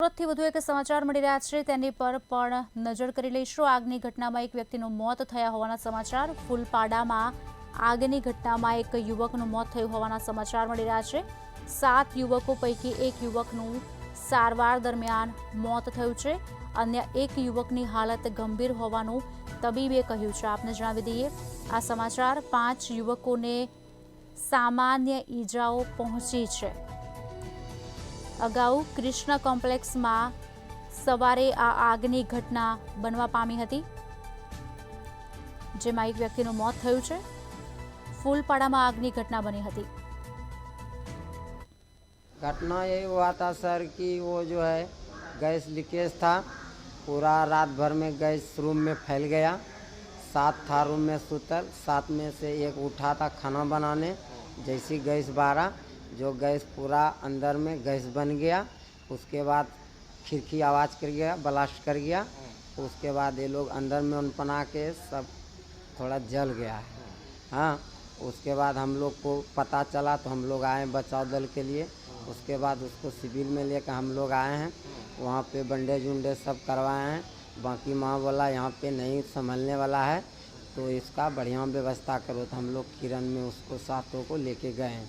સુરતથી વધુ એક સમાચાર મળી રહ્યા છે, તેની પર પણ નજર કરી લઈશું। આગની ઘટનામાં એક વ્યક્તિનું મોત થયા હોવાના સમાચાર। ફૂલપાડામાં આગની ઘટનામાં એક યુવકનું મોત થયું હોવાના સમાચાર મળી રહ્યા છે। 7 યુવકો પૈકી એક યુવકનું સારવાર દરમિયાન મોત થયું છે। અન્ય એક યુવકની હાલત ગંભીર હોવાનું તબીબે કહ્યું છે। આપને જણાવી દઈએ, આ સમાચાર 5 યુવકોને સામાન્ય ઈજાઓ પહોંચી છે। અગાઉ કૃષ્ણ કોમ્પ્લેક્સમાં સવારે આ આગની ઘટના બનવા પામી હતી, જેમાં એક વ્યક્તિનું મોત થયું છે। ફૂલપાડામાં આગની ઘટના બની હતી। घटना ये हुआ था सर कि वो जो है गैस लीकेज था। पूरा रात भर में गैस रूम में फैल गया। 7 था रूम में सुतल, 7 में से एक उठा था खाना बनाने। जैसी गैस बारा जो गैस पूरा अंदर में गैस बन गया। उसके बाद खिड़की आवाज़ कर गया, ब्लास्ट कर गया। उसके बाद ये लोग अंदर में उनपना के सब थोड़ा जल गया है। हाँ, उसके बाद हम लोग को पता चला तो हम लोग आए बचाव दल के लिए। उसके बाद उसको सिविल में लेकर हम लोग आए हैं। वहाँ पे बैंडेज उंडेज सब करवाए हैं। बाकी माँ बोला यहाँ पे नहीं संभलने वाला है, तो इसका बढ़िया व्यवस्था करो। तो हम लोग किरण में उसको 7 को लेके गए हैं।